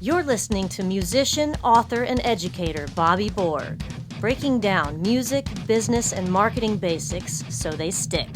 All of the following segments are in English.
You're listening to musician, author, and educator Bobby Borg, breaking down music, business, and marketing basics so they stick.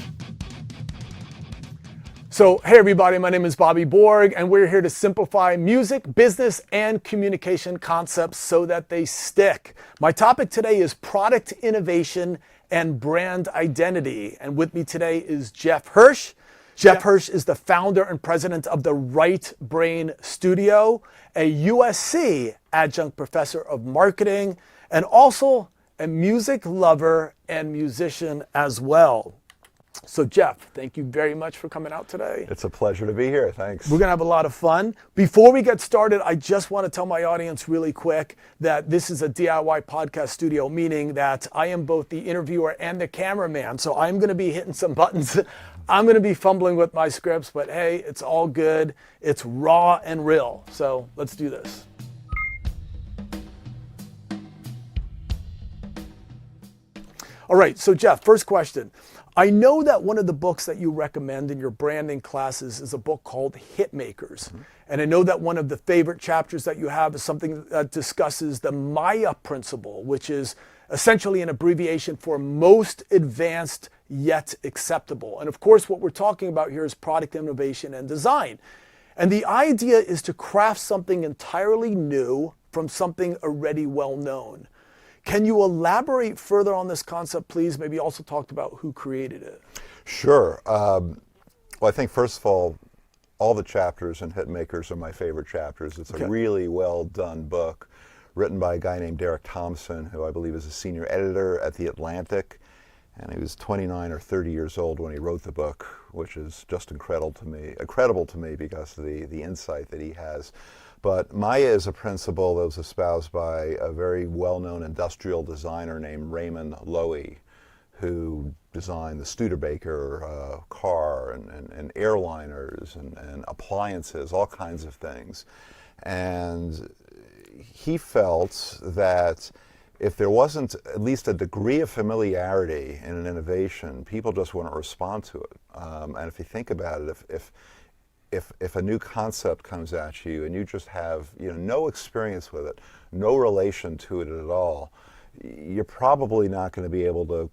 So, hey everybody, my name is Bobby Borg, and we're here to simplify music, business, and communication concepts so that they stick. My topic today is product innovation and brand identity. And with me today is Jeff Hrisch. Jeff Hrisch is the founder and president of the Right Brain Studio, a USC adjunct professor of marketing, and also a music lover and musician as well. So Jeff, thank you very much for coming out today. It's a pleasure to be here, thanks. We're gonna have a lot of fun. Before we get started, I just wanna tell my audience really quick that this is a DIY podcast studio, meaning that I am both the interviewer and the cameraman. So I'm gonna be hitting some buttons. I'm gonna be fumbling with my scripts, but hey, it's all good. It's raw and real. So let's do this. All right, so Jeff, first question. I know that one of the books that you recommend in your branding classes is a book called Hitmakers. Mm-hmm. And I know that one of the favorite chapters that you have is something that discusses the Maya principle, which is essentially an abbreviation for most advanced yet acceptable. And of course, what we're talking about here is product innovation and design. And the idea is to craft something entirely new from something already well known. Can you elaborate further on this concept, please? Maybe also talk about who created it. Sure. Well, I think first of all the chapters in Hitmakers are my favorite chapters. It's a really well done book written by a guy named Derek Thompson, who I believe is a senior editor at The Atlantic. And he was 29 or 30 years old when he wrote the book, which is just incredible to me because of the insight that he has. But Maya is a principle that was espoused by a very well-known industrial designer named Raymond Loewy, who designed the Studebaker car and airliners and appliances, all kinds of things. And he felt that if there wasn't at least a degree of familiarity in an innovation, people just wouldn't respond to it. And if you think about it, if a new concept comes at you and you just have no experience with it, no relation to it at all, you're probably not going to be able to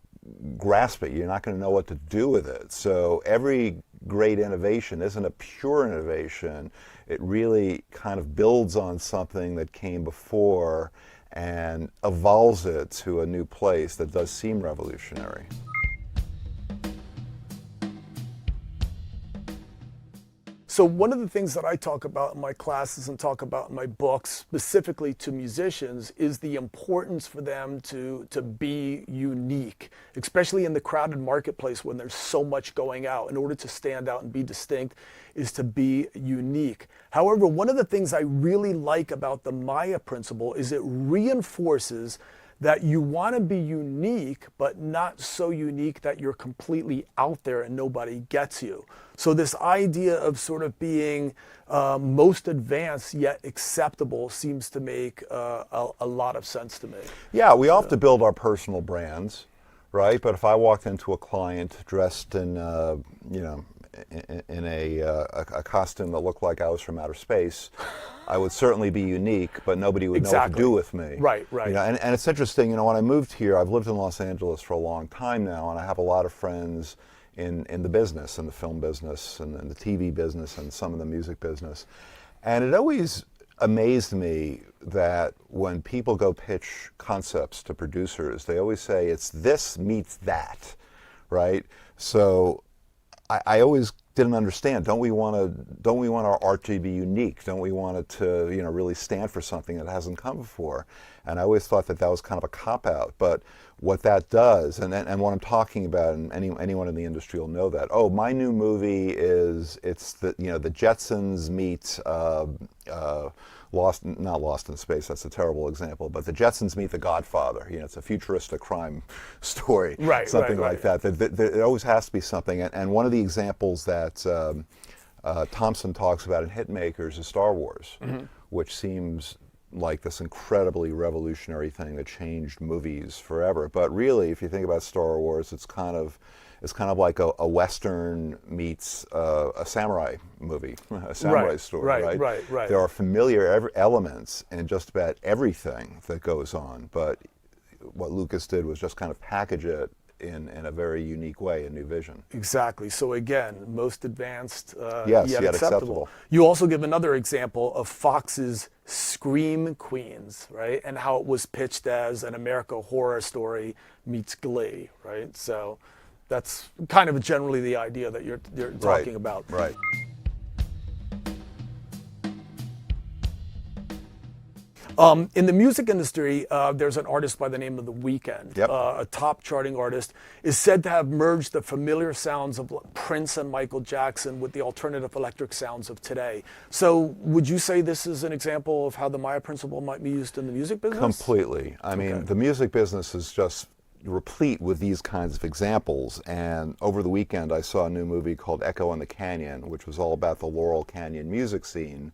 grasp it. You're not going to know what to do with it. So every great innovation isn't a pure innovation. It really kind of builds on something that came before and evolves it to a new place that does seem revolutionary. So one of the things that I talk about in my classes and talk about in my books, specifically to musicians, is the importance for them to be unique, especially in the crowded marketplace when there's so much going out. In order to stand out and be distinct is to be unique. However, one of the things I really like about the Maya principle is it reinforces that you want to be unique, but not so unique that you're completely out there and nobody gets you. So this idea of sort of being most advanced yet acceptable seems to make a lot of sense to me. Yeah, we all have to build our personal brands, right? But if I walked into a client dressed in, in a costume that looked like I was from outer space, I would certainly be unique, but nobody would know what to do with me. Right. And it's interesting, when I moved here, I've lived in Los Angeles for a long time now, and I have a lot of friends in the business, in the film business, and in the TV business, and some of the music business. And it always amazed me that when people go pitch concepts to producers, they always say it's this meets that, right? So I always didn't understand. Don't we want our art to be unique? Don't we want it to really stand for something that hasn't come before? And I always thought that was kind of a cop-out. But what that does, and what I'm talking about, and anyone in the industry will know that. Oh, my new movie it's the Jetsons meet not Lost in Space, that's a terrible example, but the Jetsons meet the Godfather. It's a futuristic crime story, something like that. There always has to be something. And one of the examples that Thompson talks about in Hitmakers is Star Wars, which seems like this incredibly revolutionary thing that changed movies forever. But really, if you think about Star Wars, it's kind of It's kind of like a Western meets a samurai movie, a samurai story, right? There are familiar elements in just about everything that goes on, but what Lucas did was just kind of package it in a very unique way, a new vision. Exactly. So again, most advanced, yes, yet acceptable. You also give another example of Fox's Scream Queens, right? And how it was pitched as an American Horror Story meets Glee, right? So that's kind of generally the idea that you're talking about. Right. In the music industry, there's an artist by the name of The Weeknd, a top charting artist, is said to have merged the familiar sounds of Prince and Michael Jackson with the alternative electric sounds of today. So would you say this is an example of how the Maya principle might be used in the music business? Completely. I mean, the music business is just replete with these kinds of examples, and over the weekend I saw a new movie called Echo in the Canyon, which was all about the Laurel Canyon music scene.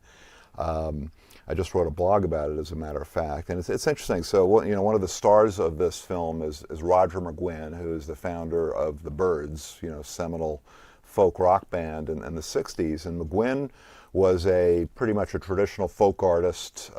I just wrote a blog about it, as a matter of fact, and it's interesting. So, one of the stars of this film is Roger McGuinn, who is the founder of the Byrds, seminal folk rock band in the '60s. And McGuinn was pretty much a traditional folk artist,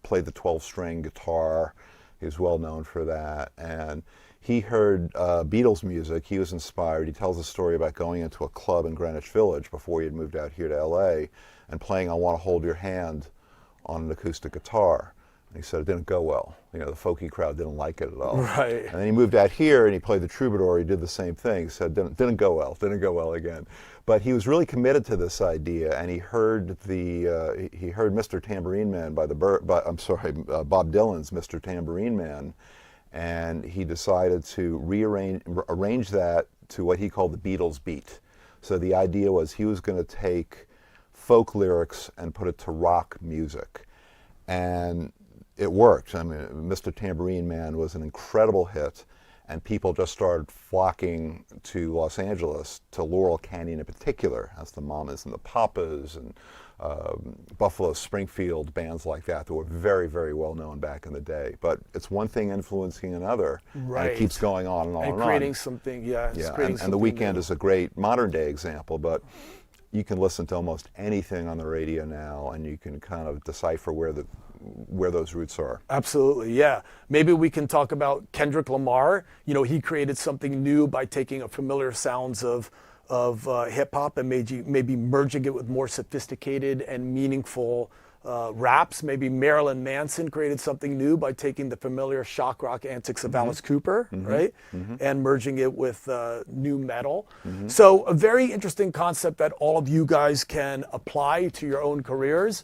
played the 12-string guitar. He's well known for that, and he heard Beatles music. He was inspired. He tells a story about going into a club in Greenwich Village before he had moved out here to LA and playing I Want to Hold Your Hand on an acoustic guitar. And he said it didn't go well. The folky crowd didn't like it at all. Right. And then he moved out here and he played the Troubadour. He did the same thing. He said didn't go well again. But he was really committed to this idea, and he heard Mr. Tambourine Man Bob Dylan's Mr. Tambourine Man, and he decided to arrange that to what he called the Beatles beat. So the idea was he was going to take folk lyrics and put it to rock music, and it worked. I mean, Mr. Tambourine Man was an incredible hit, and people just started flocking to Los Angeles, to Laurel Canyon in particular. That's the Mamas and the Papas and Buffalo Springfield, bands like that were very, very well known back in the day. But it's one thing influencing another, and it keeps going on and on and on. And creating something, and the Weeknd is a great modern day example, but you can listen to almost anything on the radio now, and you can kind of decipher where those roots are. Absolutely, yeah. Maybe we can talk about Kendrick Lamar. He created something new by taking a familiar sounds of hip hop and maybe merging it with more sophisticated and meaningful raps. Maybe Marilyn Manson created something new by taking the familiar shock rock antics of Alice Cooper, right? And merging it with new metal. So a very interesting concept that all of you guys can apply to your own careers.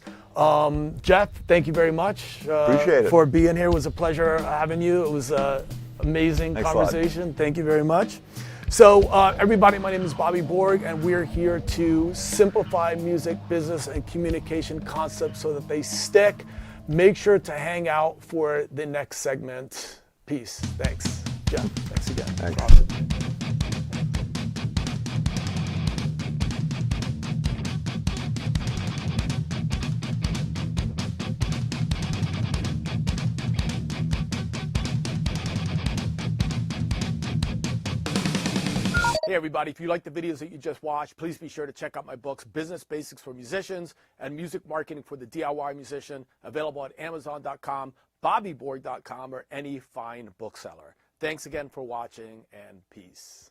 Jeff, thank you very much Appreciate it. for being here. It was a pleasure having you. It was an amazing conversation. Thank you very much. So everybody, my name is Bobby Borg, and we're here to simplify music, business, and communication concepts so that they stick. Make sure to hang out for the next segment. Peace. Thanks. Jeff, thanks again. Thanks. Awesome. Hey everybody, if you like the videos that you just watched, please be sure to check out my books, Business Basics for Musicians and Music Marketing for the DIY Musician, available at Amazon.com, BobbyBorg.com, or any fine bookseller. Thanks again for watching, and peace.